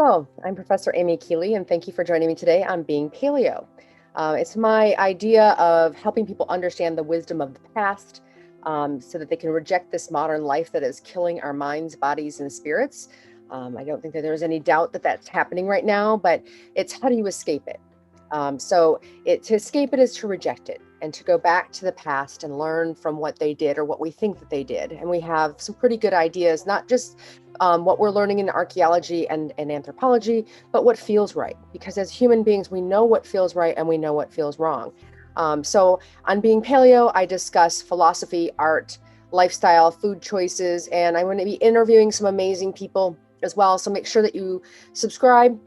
Hello, I'm Professor Amy Keeley, and thank you for joining me today on Being Paleo. It's my idea of helping people understand the wisdom of the past so that they can reject this modern life that is killing our minds, bodies, and spirits. I don't think that there's any doubt that that's happening right now, but it's how do you escape it? To escape it is to reject it and to go back to the past and learn from what they did or what we think that they did. And we have some pretty good ideas, not just what we're learning in archaeology and anthropology, but what feels right. Because as human beings, we know what feels right and we know what feels wrong. So on Being Paleo, I discuss philosophy, art, lifestyle, food choices, and I'm going to be interviewing some amazing people as well. So make sure that you subscribe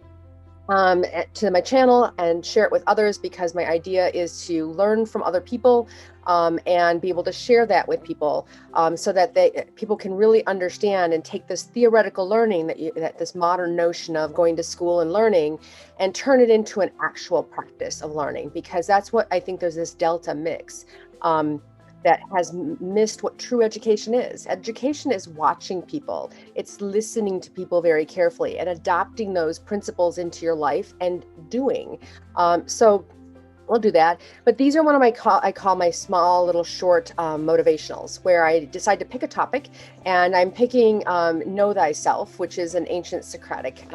to my channel and share it with others, because my idea is to learn from other people and be able to share that with people so that people can really understand and take this theoretical learning that this modern notion of going to school and learning and turn it into an actual practice of learning, because that's what I think there's this delta mix. That has missed what true education is. Education is watching people. It's listening to people very carefully and adopting those principles into your life and doing. So we'll do that. But these are one of I call my small little short motivationals, where I decide to pick a topic, and I'm picking Know Thyself, which is an ancient Socratic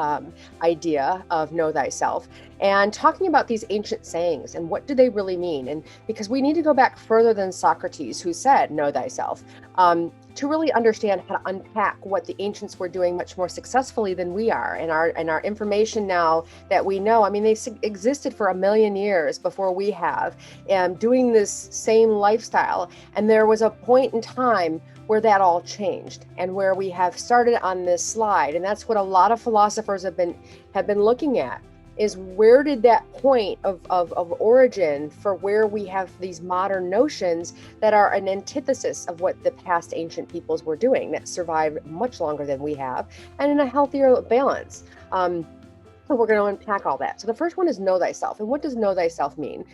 idea of know thyself, and talking about these ancient sayings and what do they really mean. And because we need to go back further than Socrates, who said know thyself, to really understand how to unpack what the ancients were doing much more successfully than we are. And our information now that we know, I mean, they existed for 1 million years before we have, and doing this same lifestyle. And there was a point in time where that all changed and where we have started on this slide. And that's what a lot of philosophers have been looking at, is where did that point of origin for where we have these modern notions that are an antithesis of what the past ancient peoples were doing, that survived much longer than we have and in a healthier balance. So we're going to unpack all that. So the first one is know thyself. And what does know thyself mean?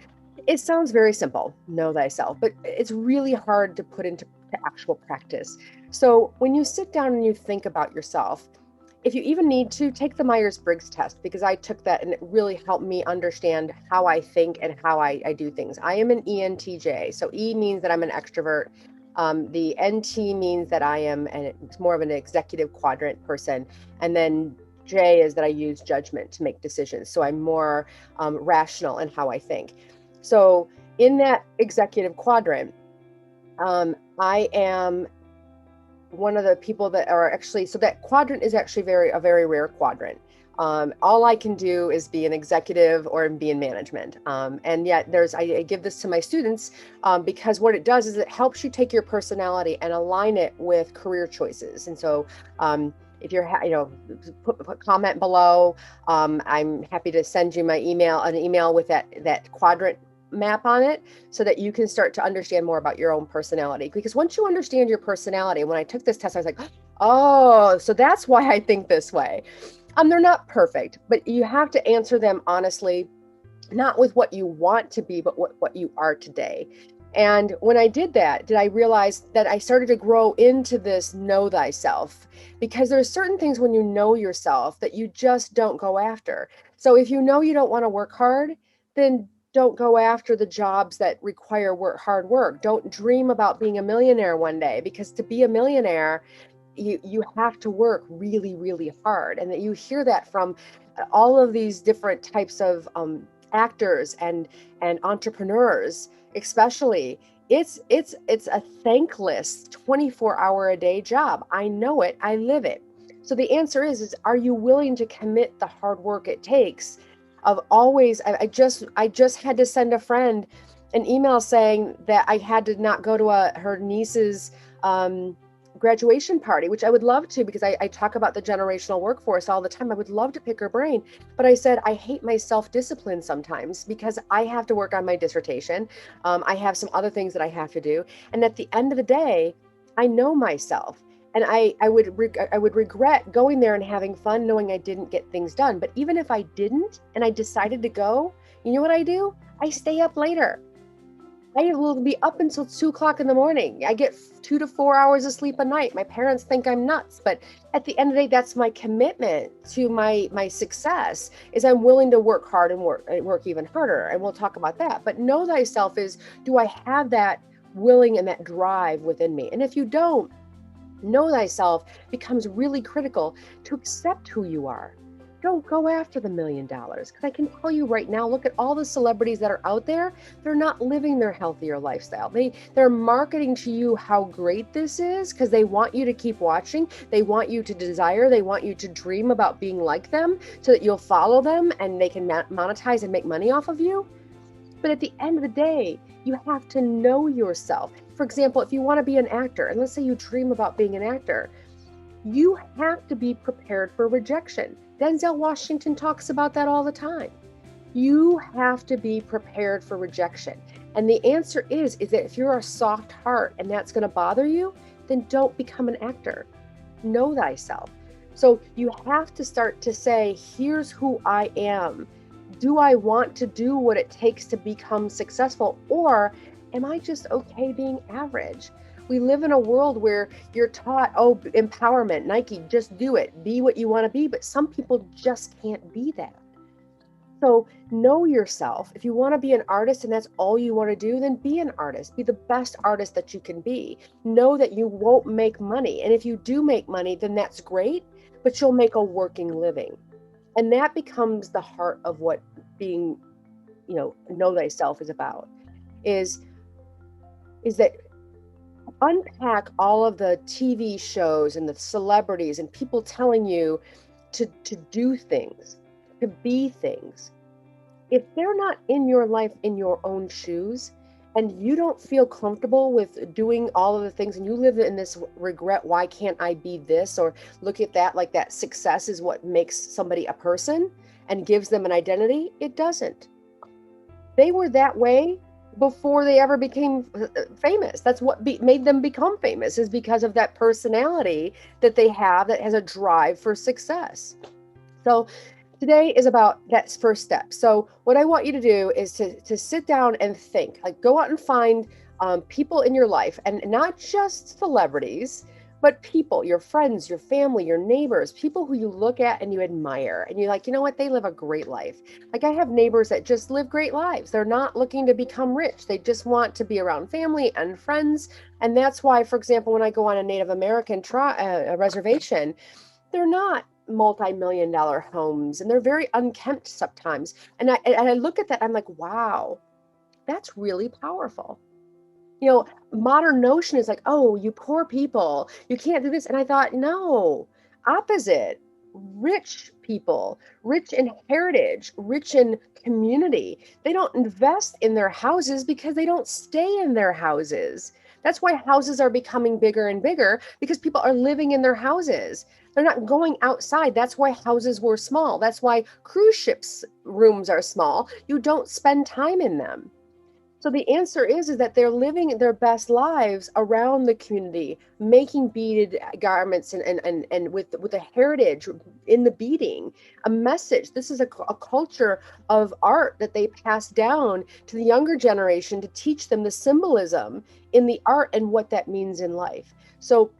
It sounds very simple, know thyself, but it's really hard to put into actual practice. So when you sit down and you think about yourself, if you even need to, take the Meyers Briggs test, because I took that and it really helped me understand how I think and how I do things. I am an ENTJ. So E means that I'm an extrovert. The NT means that I am it's more of an executive quadrant person. And then J is that I use judgment to make decisions. So I'm more rational in how I think. So in that executive quadrant, I am one of the people that are actually, so that quadrant is actually a very rare quadrant. All I can do is be an executive or be in management. And yet I give this to my students because what it does is it helps you take your personality and align it with career choices. And so if you're, put comment below. I'm happy to send you an email with that quadrant map on it, so that you can start to understand more about your own personality. Because once you understand your personality, when I took this test, I was like, oh, so that's why I think this way. They're not perfect, but you have to answer them honestly, not with what you want to be, but what you are today. And when I did that, I realize that I started to grow into this know thyself, because there's certain things when you know yourself that you just don't go after. So if you know you don't want to work hard, then don't go after the jobs that require hard work. Don't dream about being a millionaire one day, because to be a millionaire, you have to work really, really hard. And that you hear that from all of these different types of actors and entrepreneurs, especially. It's a thankless 24-hour-a-day job. I know it. I live it. So the answer is are you willing to commit the hard work it takes? Of always, I just had to send a friend an email saying that I had to not go to her niece's graduation party, which I would love to, because I talk about the generational workforce all the time. I would love to pick her brain, but I said I hate my self-discipline sometimes, because I have to work on my dissertation. I have some other things that I have to do, and at the end of the day, I know myself. And I would regret going there and having fun knowing I didn't get things done. But even if I didn't and I decided to go, you know what I do? I stay up later. I will be up until 2 o'clock in the morning. I get 2 to 4 hours of sleep a night. My parents think I'm nuts, but at the end of the day, that's my commitment to my success. Is I'm willing to work hard and work even harder, and we'll talk about that. But know thyself is, do I have that willing and that drive within me? And if you don't, know thyself becomes really critical to accept who you are. Don't go after the $1 million, because I can tell you right now, look at all the celebrities that are out there. They're not living their healthier lifestyle. They're marketing to you how great this is because they want you to keep watching. They want you to desire. They want you to dream about being like them so that you'll follow them and they can monetize and make money off of you. But at the end of the day, you have to know yourself. For example, if you want to be an actor, and let's say you dream about being an actor, you have to be prepared for rejection. Denzel Washington talks about that all the time. You have to be prepared for rejection. And the answer is that if you're a soft heart and that's going to bother you, then don't become an actor. Know thyself. So you have to start to say, here's who I am. Do I want to do what it takes to become successful, or am I just okay being average? We live in a world where you're taught, oh, empowerment, Nike, just do it, be what you want to be, but some people just can't be that. So know yourself. If you want to be an artist and that's all you want to do, then be an artist. Be the best artist that you can be. Know that you won't make money. And if you do make money, then that's great, but you'll make a working living. And that becomes the heart of what being, know thyself is about, is that unpack all of the TV shows and the celebrities and people telling you to do things, to be things. If they're not in your life, in your own shoes, and you don't feel comfortable with doing all of the things, and you live in this regret, why can't I be this? Or look at that, like that success is what makes somebody a person and gives them an identity. It doesn't. They were that way before they ever became famous. That's what made them become famous, is because of that personality that they have that has a drive for success. So today is about that first step. So what I want you to do is to sit down and think, like go out and find people in your life, and not just celebrities, but people, your friends, your family, your neighbors, people who you look at and you admire, and you're like, you know what, they live a great life. Like I have neighbors that just live great lives. They're not looking to become rich. They just want to be around family and friends. And that's why, for example, when I go on a Native American reservation, they're not multi-million-dollar homes, and they're very unkempt sometimes. And I look at that, I'm like, wow, that's really powerful. Modern notion is like, oh, you poor people, you can't do this. And I thought, no, opposite. Rich people, rich in heritage, rich in community. They don't invest in their houses because they don't stay in their houses. That's why houses are becoming bigger and bigger, because people are living in their houses. They're not going outside. That's why houses were small. That's why cruise ships rooms are small. You don't spend time in them. So the answer is that they're living their best lives around the community, making beaded garments and with a heritage in the beading, a message. This is a culture of art that they pass down to the younger generation to teach them the symbolism in the art and what that means in life. So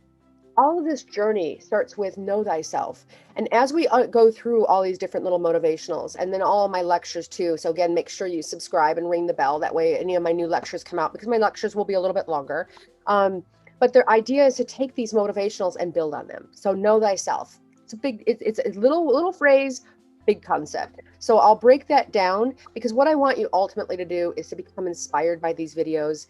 all of this journey starts with know thyself. And as we go through all these different little motivationals, and then all of my lectures too. So again, make sure you subscribe and ring the bell. That way any of my new lectures come out, because my lectures will be a little bit longer. But their idea is to take these motivationals and build on them. So know thyself. It's a little phrase, big concept. So I'll break that down, because what I want you ultimately to do is to become inspired by these videos,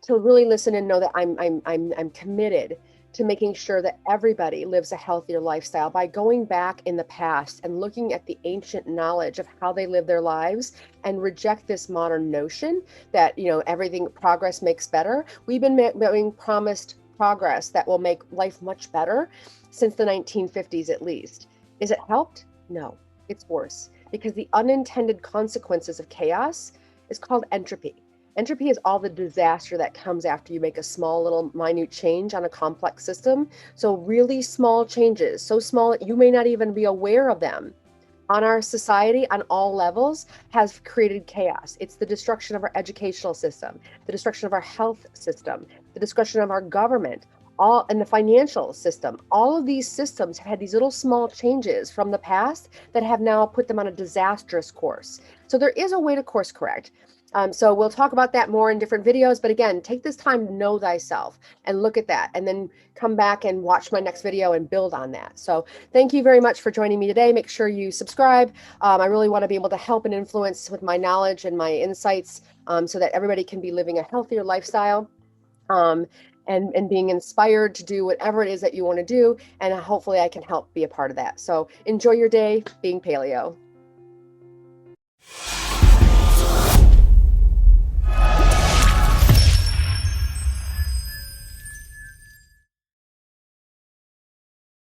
to really listen and know that I'm committed to making sure that everybody lives a healthier lifestyle by going back in the past and looking at the ancient knowledge of how they live their lives, and reject this modern notion that, everything progress makes better. We've been being promised progress that will make life much better since the 1950s at least. Is it helped? No, it's worse, because the unintended consequences of chaos is called entropy. Entropy is all the disaster that comes after you make a small little minute change on a complex system. So really small changes, so small that you may not even be aware of them, on our society on all levels has created chaos. It's the destruction of our educational system, the destruction of our health system, the destruction of our government, all and the financial system. All of these systems have had these little small changes from the past that have now put them on a disastrous course. So there is a way to course correct. So we'll talk about that more in different videos. But again, take this time to know thyself and look at that, and then come back and watch my next video and build on that. So thank you very much for joining me today. Make sure you subscribe. I really want to be able to help and influence with my knowledge and my insights, so that everybody can be living a healthier lifestyle, and being inspired to do whatever it is that you want to do. And hopefully I can help be a part of that. So enjoy your day being paleo.